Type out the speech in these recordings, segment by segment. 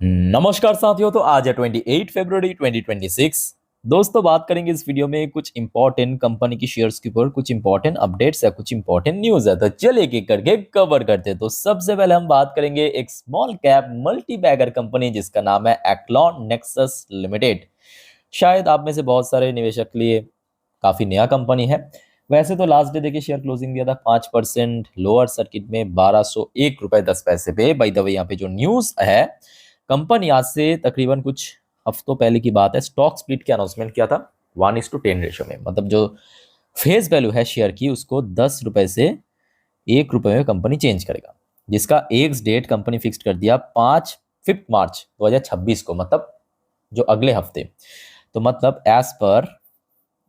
नमस्कार साथियों। तो आज है 28 फरवरी 2026। दोस्तों, बात करेंगे इस वीडियो में कुछ इंपॉर्टेंट कंपनी की शेयर्स के ऊपर, कुछ इंपॉर्टेंट अपडेट्स है, कुछ इंपॉर्टेंट न्यूज है। तो चलिए एक एक करके कवर करते हैं। तो सबसे पहले हम बात करेंगे एक small cap multibagger company जिसका नाम है एक्लॉन नेक्सस लिमिटेड। शायद आप में से बहुत सारे निवेशक के लिए काफी नया कंपनी है। वैसे तो लास्ट डे देखिए शेयर क्लोजिंग दिया था 5% लोअर सर्किट में 1201 रुपए 10 पैसे पे। बाय द वे यहाँ पे जो न्यूज है, कंपनी आज से तकरीबन कुछ हफ्तों पहले की बात है, स्टॉक स्प्लिट की अनाउंसमेंट किया था 1:10 रेशियो में। मतलब जो फेस वैल्यू है शेयर की उसको 10 रुपए से 1 रुपए में कंपनी चेंज करेगा, जिसका एक्स डेट कंपनी फिक्स कर दिया 5 मार्च 2026 को, मतलब जो अगले हफ्ते। तो मतलब एज पर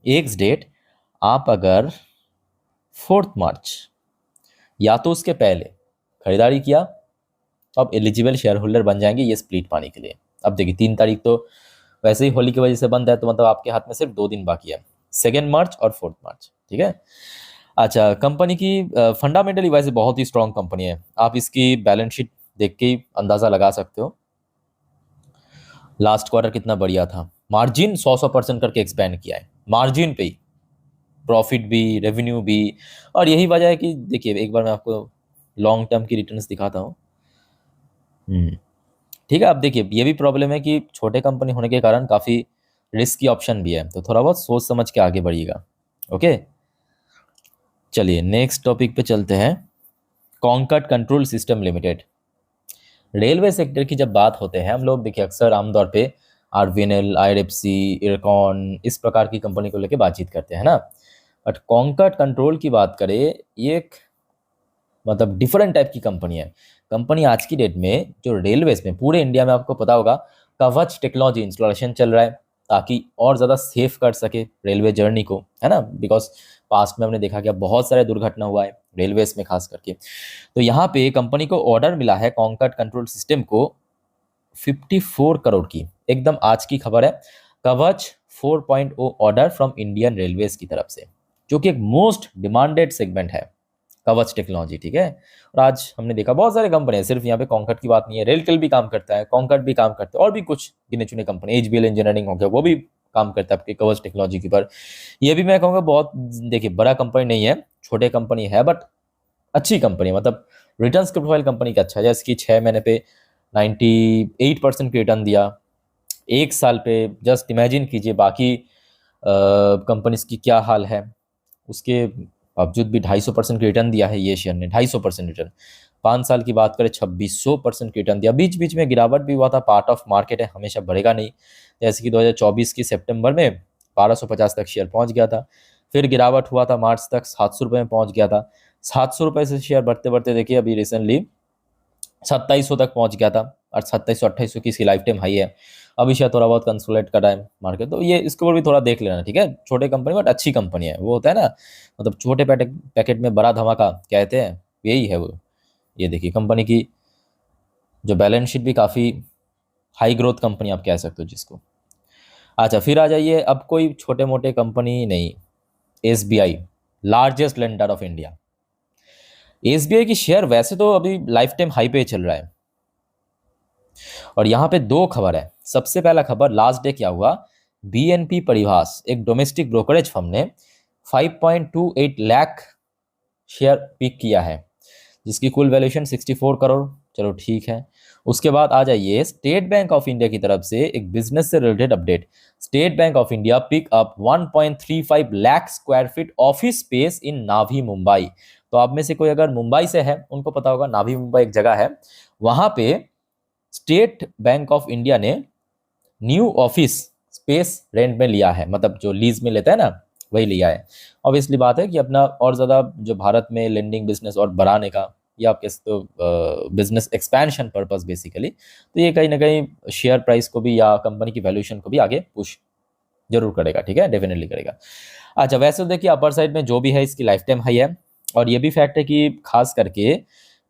एक्स डेट आप अगर 4 मार्च या तो उसके पहले खरीदारी किया तो आप एलिजिबल शेयर होल्डर बन जाएंगे ये स्प्लिट पाने के लिए। अब देखिए 3 तारीख तो वैसे ही होली की वजह से बंद है, तो मतलब आपके हाथ में सिर्फ 2 दिन बाकी है, 2 मार्च और 4 मार्च। ठीक है। अच्छा, कंपनी की फंडामेंटली वैसे बहुत ही स्ट्रांग कंपनी है। आप इसकी बैलेंस शीट देख के ही अंदाजा लगा सकते हो लास्ट क्वार्टर कितना बढ़िया था। मार्जिन 100% करके एक्सपेंड किया है, मार्जिन पे ही, प्रॉफिट भी, रेवेन्यू भी। और यही वजह है कि देखिए एक बार मैं आपको लॉन्ग टर्म की रिटर्न्स दिखाता हूँ। ठीक है। अब देखिए ये भी प्रॉब्लम है कि छोटे कंपनी होने के कारण काफ़ी रिस्की ऑप्शन भी है, तो थोड़ा बहुत सोच समझ के आगे बढ़िएगा। ओके, चलिए नेक्स्ट टॉपिक पे चलते हैं। Concord control system limited. Railway sector की जब बात होते हैं हम लोग देखिए अक्सर आमतौर पे आरवीएनएल, आईआरएफसी, इरकॉन इस प्रकार की कंपनी को लेकर बातचीत करते हैं ना। बट कॉन्कर्ड कंट्रोल की बात करें, ये एक मतलब डिफरेंट टाइप की कंपनी है। कंपनी आज की डेट में जो रेलवेज में पूरे इंडिया में आपको पता होगा कवच टेक्नोलॉजी इंस्टॉलेशन चल रहा है, ताकि और ज़्यादा सेफ कर सके रेलवे जर्नी को, है ना। बिकॉज पास्ट में हमने देखा कि अब बहुत सारे दुर्घटना हुआ है रेलवेज में खास करके। तो यहाँ पे कंपनी को ऑर्डर मिला है कॉन्कर्ड कंट्रोल सिस्टम को 54 करोड़ की, एकदम आज की खबर है। कवच 4.0 ऑर्डर फ्रॉम इंडियन रेलवेज की तरफ से, जो कि एक मोस्ट डिमांडेड सेगमेंट है कवच टेक्नोलॉजी। ठीक है। और आज हमने देखा बहुत सारे कंपनी है, सिर्फ यहाँ पे कॉन्कर्ड की बात नहीं है, रेलटेल भी काम करता है, कॉन्कर्ड भी काम करता है, और भी कुछ गिने चुने कंपनी, एचबीएल इंजीनियरिंग हो गया, वो भी काम करता है आपके कवच टेक्नोलॉजी के ऊपर। ये भी मैं कहूँगा बहुत, देखिए बड़ा कंपनी नहीं है, छोटे कंपनी है, बट अच्छी कंपनी, मतलब रिटर्न्स का प्रोफाइल कंपनी का अच्छा है। जैसे कि 6 महीने पे 98% की रिटर्न दिया, 1 साल पे जस्ट इमेजिन कीजिए बाकी कंपनीज की क्या हाल है। उसके बावजूद भी 250% की रिटर्न दिया है ये शेयर ने, 250% रिटर्न। 5 साल की बात करें 2600% की रिटर्न दिया। बीच बीच में गिरावट भी हुआ था, पार्ट ऑफ मार्केट है, हमेशा बढ़ेगा नहीं। जैसे कि 2024 की सितंबर में 1250 तक शेयर पहुंच गया था, फिर गिरावट हुआ था मार्च तक 700 रुपये में पहुंच गया था। 700 रुपये से शेयर बढ़ते बढ़ते देखिए अभी रिसेंटली 2700 तक पहुंच गया था, और 2700 2800 की इसकी लाइफ टाइम हाई है। अभी शायद थोड़ा बहुत कंसोलिडेट कर रहा है मार्केट, तो ये इसके ऊपर भी थोड़ा देख लेना। ठीक है, छोटे कंपनी बट अच्छी कंपनी है, वो होता है ना, मतलब छोटे पैकेट पैकेट में बड़ा धमाका कहते हैं, यही है वो। ये देखिए कंपनी की जो बैलेंस शीट भी काफ़ी हाई ग्रोथ कंपनी आप कह सकते हो जिसको। अच्छा, फिर आ जाइए, अब कोई छोटे मोटे कंपनी नहीं, SBI, largest lender of India. SBI की शेयर वैसे तो अभी लाइफ टाइम हाई पे चल रहा है, और यहाँ पे दो खबर है। सबसे पहला खबर, लास्ट डे क्या हुआ, बीएनपी परिभाष एक डोमेस्टिक ब्रोकरेज फर्म ने 5.28 लाख शेयर पिक किया है, जिसकी कुल वैल्यूएशन 64 करोड़। चलो ठीक है। उसके बाद आ जाइए स्टेट बैंक ऑफ इंडिया की तरफ से एक बिजनेस से related update. State Bank of India pick up 1.35 lakh square feet office space in Navi Mumbai. तो आप में से कोई अगर मुंबई से है उनको पता होगा, नाभी मुंबई एक जगह है, वहां पे स्टेट बैंक ऑफ इंडिया ने न्यू ऑफिस स्पेस रेंट में लिया है, मतलब जो लीज में लेता है ना, वही लिया है। ऑब्वियसली बात है कि अपना और ज़्यादा जो भारत में लेंडिंग बिजनेस और बढ़ाने का, या आप कह सकते हो बिजनेस एक्सपेंशन पर्पस बेसिकली, तो ये कहीं ना कहीं शेयर प्राइस को भी या कंपनी की वैल्यूएशन को भी आगे पुश जरूर करेगा। ठीक है, डेफिनेटली करेगा। अच्छा, वैसे तो देखिए अपर साइड में जो भी है इसकी लाइफ टाइम हाई है, और ये भी फैक्ट है कि खास करके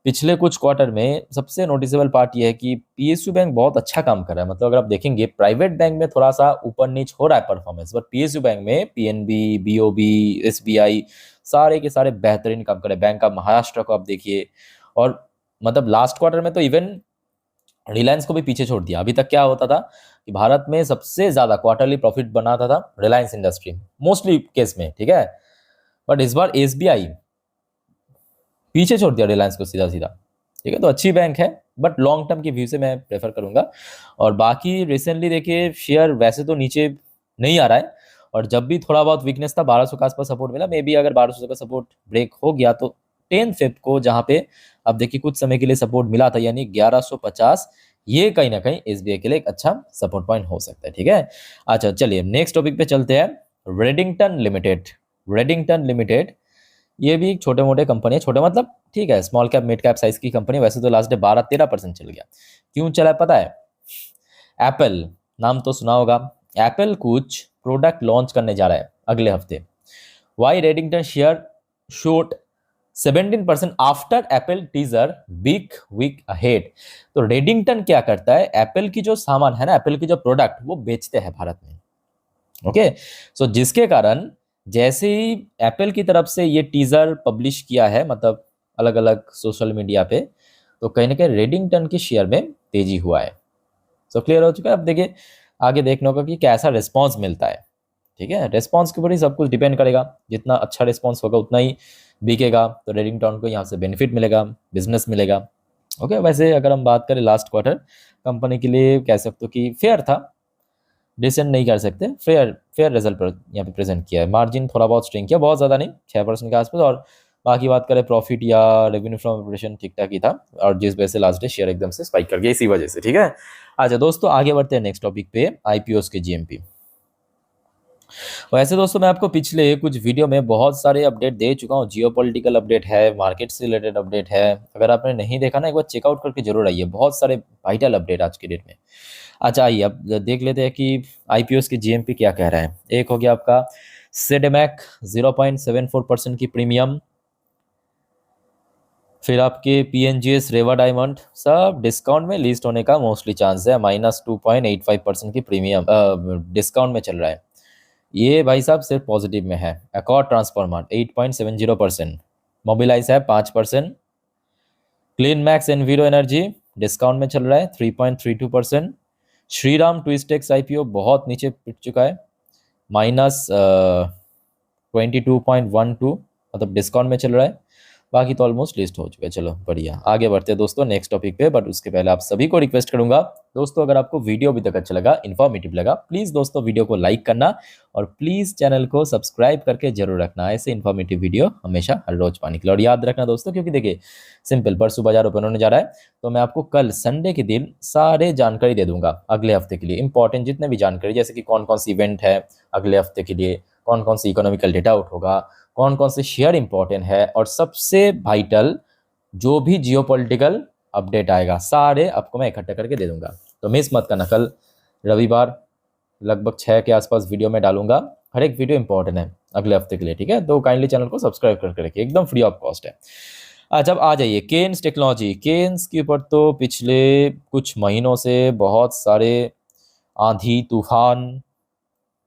पिछले कुछ क्वार्टर में सबसे नोटिसेबल पार्ट ये है कि पीएसयू बैंक बहुत अच्छा काम कर रहा है। मतलब अगर आप देखेंगे प्राइवेट बैंक में थोड़ा सा ऊपर नीच हो रहा है परफॉर्मेंस, बट पीएसयू बैंक में पीएनबी, बीओबी, एसबीआई सारे के सारे बेहतरीन काम कर रहे हैं। बैंक ऑफ महाराष्ट्र को आप देखिए, और मतलब लास्ट क्वार्टर में तो इवन रिलायंस को भी पीछे छोड़ दिया। अभी तक क्या होता था कि भारत में सबसे ज़्यादा क्वार्टरली प्रॉफिट बनाता था रिलायंस इंडस्ट्री, मोस्टली केस में, ठीक है। बट इस बार एसबीआई पीछे छोड़ दिया रिलायंस को सीधा सीधा, ठीक है। तो अच्छी बैंक है, बट लॉन्ग टर्म की व्यू से मैं प्रेफर करूंगा। और बाकी रिसेंटली देखिए शेयर वैसे तो नीचे नहीं आ रहा है, और जब भी थोड़ा बहुत वीकनेस था 1200 के आसपास सपोर्ट मिला, मे बी अगर 1200 का सपोर्ट ब्रेक हो गया तो 10 फेब को, जहाँ पे अब देखिए कुछ समय के लिए सपोर्ट मिला था, यानी 1150, ये कहीं ना कहीं एसबीआई के लिए एक अच्छा सपोर्ट पॉइंट हो सकता है, ठीक है। अच्छा चलिए नेक्स्ट टॉपिक पे चलते हैं। Redington limited. रेडिंगटन लिमिटेड ये भी एक छोटे मोटे कंपनी है, छोटे मतलब ठीक है, small cap mid cap size की कंपनी। वैसे तो लास्ट डे 12-13% चल गया। क्यों चला है पता है? एप्पल, नाम तो सुना होगा। एप्पल कुछ प्रोडक्ट लॉन्च करने जा रहा है अगले हफ्ते। Why Redington share shot 17% after Apple teaser big week ahead. तो रेडिंगटन क्या करता है, एप्पल की जो सामान है ना, एप्पल की जो प्रोडक्ट वो बेचते हैं भारत में, ओके। सो जिसके कारण जैसे ही एप्पल की तरफ से ये टीजर पब्लिश किया है, मतलब अलग अलग सोशल मीडिया पे, तो कहीं ना कहीं रेडिंगटन के शेयर में तेजी हुआ है। सो क्लियर हो चुका है। अब देखिए आगे देखने होगा कि कैसा रिस्पॉन्स मिलता है, ठीक है। रिस्पॉन्स के ऊपर ही सब कुछ डिपेंड करेगा, जितना अच्छा रिस्पॉन्स होगा उतना ही बिकेगा, तो रेडिंगटन को यहाँ से बेनिफिट मिलेगा, बिजनेस मिलेगा, ओके। वैसे अगर हम बात करें लास्ट क्वार्टर कंपनी के लिए, कह सकते हो कि फेयर था, डिसेंट नहीं कर सकते, फेयर फेयर रिजल्ट पर यहाँ पे प्रेजेंट किया है। मार्जिन थोड़ा बहुत स्ट्रिंग किया, बहुत ज़्यादा नहीं, 6% के आसपास। और बाकी बात करें प्रॉफिट या रेवेन्यू फ्रॉम ऑपरेशन, ठीक ठाक ही था, और जिस वजह से लास्ट डे शेयर एकदम से स्पाइक कर गया इसी वजह से, ठीक है। अच्छा दोस्तों आगे बढ़ते हैं नेक्स्ट टॉपिक पे, आईपीओस के जीएमपी। वैसे दोस्तों मैं आपको पिछले कुछ वीडियो में बहुत सारे अपडेट दे चुका हूँ, जियोपॉलिटिकल अपडेट है, मार्केट से रिलेटेड अपडेट है। अगर आपने नहीं देखा ना, एक बार चेकआउट करके जरूर आइए, बहुत सारे वाइटल अपडेट आज के डेट में। अच्छा आइए अब देख लेते हैं कि आईपीओस की जीएमपी क्या कह रहा है। एक हो गया आपका सिडमैक 0.74% की प्रीमियम। फिर आपके पीएनजीएस, रेवा डायमंड सब डिस्काउंट में लिस्ट होने का मोस्टली चांस है, -2.85% की प्रीमियम डिस्काउंट में चल रहा है। ये भाई साहब सिर्फ पॉजिटिव में है। अकॉर्ड ट्रांसफॉर्मर 8.70%, मोबिलाइज है 5%, क्लीन मैक्स एनवीरो एनर्जी डिस्काउंट में चल रहा है 3.32%, श्रीराम ट्विस्टेक्स आईपीओ बहुत नीचे पिट चुका है, -22.12, मतलब डिस्काउंट में चल रहा है। बाकी तो ऑलमोस्ट लिस्ट हो चुका है। चलो बढ़िया, आगे बढ़ते हैं दोस्तों नेक्स्ट टॉपिक पे। बट उसके पहले आप सभी को रिक्वेस्ट करूंगा दोस्तों, अगर आपको वीडियो अभी तक अच्छा लगा, इन्फॉर्मेटिव लगा, प्लीज़ दोस्तों वीडियो को लाइक करना, और प्लीज़ चैनल को सब्सक्राइब करके जरूर रखना, ऐसे इन्फॉर्मेटिव वीडियो हमेशा हर रोज पाने के लिए। और याद रखना दोस्तों, क्योंकि देखिए सिंपल, परसों बाजार ओपन होने जा रहा है, तो मैं आपको कल संडे के दिन सारे जानकारी दे दूंगा अगले हफ्ते के लिए, इंपॉर्टेंट जितने भी जानकारी, जैसे कि कौन कौन सी इवेंट है अगले हफ्ते के लिए, कौन कौन सी इकोनॉमिकल डेटा आउट होगा, कौन कौन से शेयर इंपॉर्टेंट है, और सबसे वाइटल जो भी जियोपॉलिटिकल अपडेट आएगा सारे आपको मैं इकट्ठा करके दे दूंगा। तो मिस मत करना, कल रविवार लगभग 6 के आसपास वीडियो में डालूंगा। हर एक वीडियो इंपॉर्टेंट है अगले हफ्ते के लिए, ठीक है। तो काइंडली चैनल को सब्सक्राइब करके रखिए, एकदम फ्री ऑफ कॉस्ट है। अच्छा अब आ जाइए केन्स टेक्नोलॉजी। केन्स के ऊपर तो पिछले कुछ महीनों से बहुत सारे आंधी तूफान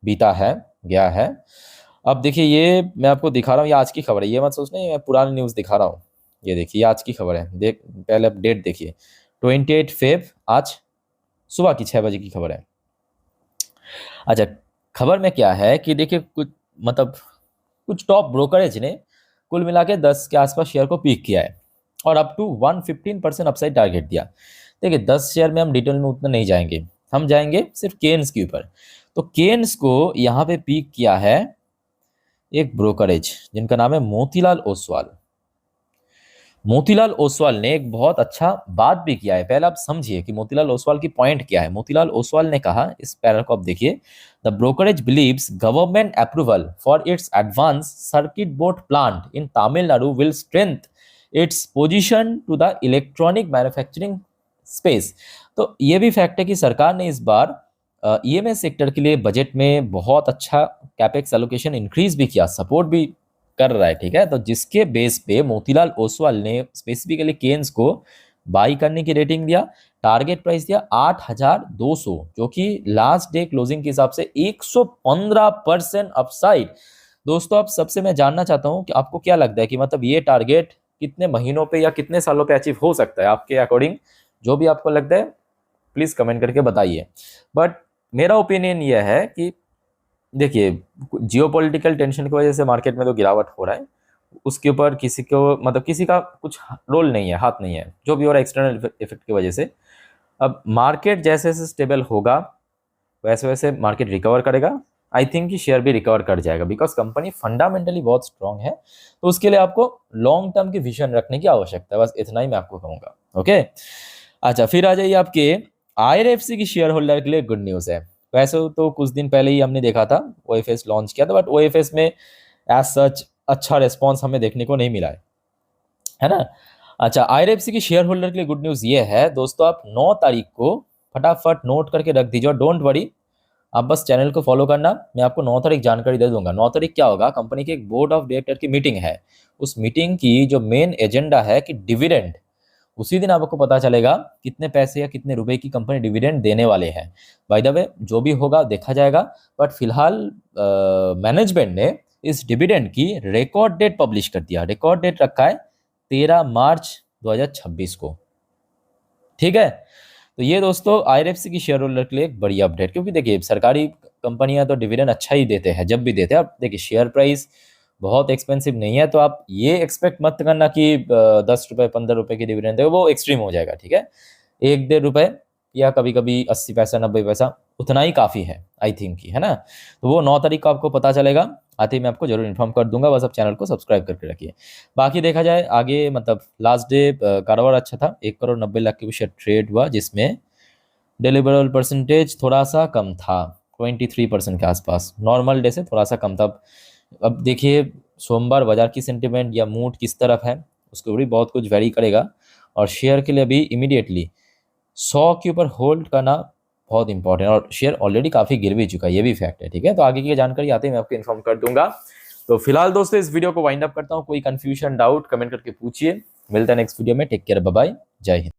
बीता है, गया है। अब देखिए ये मैं आपको दिखा रहा हूँ, ये आज की खबर है, ये मत सोचना ये मैं पुरानी न्यूज़ दिखा रहा हूँ। ये देखिए ये आज की खबर है, देख पहले आप डेट देखिए, 28 फेब, आज सुबह की 6 बजे की खबर है। अच्छा खबर में क्या है कि देखिए कुछ मतलब कुछ टॉप ब्रोकरेज ने कुल मिला के 10 के आसपास शेयर को पीक किया है, और अप टू 115% अपसाइड टारगेट दिया। देखिए 10 शेयर में हम डिटेल में उतना नहीं जाएंगे, हम जाएंगे सिर्फ केन्स के ऊपर। तो केन्स को यहाँ पे पीक किया है एक ब्रोकरेज जिनका नाम है मोतीलाल ओसवाल। मोतीलाल ओसवाल ने एक बहुत अच्छा बात भी किया है। पहले आप समझिए कि मोतीलाल ओसवाल की पॉइंट क्या है। मोतीलाल ओसवाल ने कहा, इस पैरा को आप देखिए, the brokerage believes government approval for its advance circuit board plant in Tamil Nadu will strength its position to the electronic manufacturing space. तो ये भी फैक्ट है कि सरकार ने इस बार ईएमएस सेक्टर के लिए बजट में बहुत अच्छा कैपेक्स एलोकेशन इंक्रीज भी किया, सपोर्ट भी कर रहा है, ठीक है। तो जिसके बेस पे मोतीलाल ओसवाल ने स्पेसिफिकली केन्स को बाई करने की रेटिंग दिया, टारगेट प्राइस दिया 8,200, जो कि लास्ट डे क्लोजिंग के हिसाब से 115% अपसाइड। दोस्तों आप सबसे मैं जानना चाहता हूं कि आपको क्या लगता है कि मतलब ये टारगेट कितने महीनों पे या कितने सालों पे अचीव हो सकता है आपके अकॉर्डिंग, जो भी आपको लगता है प्लीज़ कमेंट करके बताइए। बट मेरा ओपिनियन यह है कि देखिए, जियोपॉलिटिकल टेंशन की वजह से मार्केट में तो गिरावट हो रहा है, उसके ऊपर किसी को मतलब किसी का कुछ रोल नहीं है, हाथ नहीं है, जो भी हो रहा है एक्सटर्नल इफेक्ट की वजह से। अब मार्केट जैसे जैसे स्टेबल होगा वैसे वैसे मार्केट रिकवर करेगा। आई थिंक कि शेयर भी रिकवर कर जाएगा, बिकॉज कंपनी फंडामेंटली बहुत स्ट्रांग है। तो उसके लिए आपको लॉन्ग टर्म की विजन रखने की आवश्यकता है, बस इतना ही मैं आपको कहूँगा। ओके, अच्छा फिर आ जाइए आपके IRFC की शेयर होल्डर के लिए गुड न्यूज़ है। वैसे तो कुछ दिन पहले ही हमने देखा था, OFS लॉन्च किया था, बट OFS में एज सच अच्छा रिस्पॉन्स हमें देखने को नहीं मिला है ना। अच्छा, IRFC की शेयर होल्डर के लिए गुड न्यूज़ ये है दोस्तों, आप 9 तारीख को फटाफट नोट करके रख दीजिए, और डोंट वरी, आप बस चैनल को फॉलो करना, मैं आपको 9 तारीख जानकारी दे दूंगा। 9 तारीख क्या होगा, कंपनी की एक बोर्ड ऑफ डायरेक्टर की मीटिंग है। उस मीटिंग की जो मेन एजेंडा है कि डिविडेंड, उसी दिन आपको पता चलेगा कितने पैसे या कितने रुपए की कंपनी डिविडेंड देने वाले हैं। बाय द वे, जो भी होगा देखा जाएगा, बट फिलहाल मैनेजमेंट ने इस डिविडेंड की रिकॉर्ड डेट पब्लिश कर दिया। रिकॉर्ड डेट रखा है 13 मार्च 2026 को। ठीक है, तो ये दोस्तों IRFC की शेयर होल्डर के लिए एक बड़ी अपडेट, क्योंकि देखिए सरकारी कंपनियां तो डिविडेंड अच्छा ही देते हैं जब भी देते हैं। अब देखिए शेयर प्राइस बहुत एक्सपेंसिव नहीं है, तो आप ये एक्सपेक्ट मत करना कि 10 रुपये 15 रुपये की डिविडेंड दे, वो एक्सट्रीम हो जाएगा। ठीक है, 1-1.5 रुपये या कभी कभी 80 पैसा 90 पैसा, उतना ही काफ़ी है आई थिंक की, है ना। तो वो 9 तारीख को आपको पता चलेगा, आते ही मैं आपको जरूर इन्फॉर्म कर दूंगा। बस आप चैनल को सब्सक्राइब करके रखिए। बाकी देखा जाए आगे, मतलब लास्ट डे कारोबार अच्छा था, 1 करोड़ 90 लाख की शेयर ट्रेड हुआ, जिसमें डिलीवरेबल परसेंटेज थोड़ा सा कम था, 23% के आसपास, नॉर्मल डे से थोड़ा सा कम था। अब देखिए सोमवार बाजार की सेंटिमेंट या मूड किस तरफ है, उसके ऊपर भी बहुत कुछ वेरी करेगा। और शेयर के लिए अभी इमीडिएटली 100 के ऊपर होल्ड करना बहुत इंपॉर्टेंट है, और शेयर ऑलरेडी काफ़ी गिर भी चुका है, ये भी फैक्ट है। ठीक है, तो आगे की जानकारी आते ही मैं आपको इन्फॉर्म कर दूंगा। तो फिलहाल दोस्तों इस वीडियो को वाइंड अप करता हूँ। कोई कंफ्यूजन डाउट कमेंट करके पूछिए। मिलता है नेक्स्ट वीडियो में। टेक केयर, बाय बाय, जय हिंद।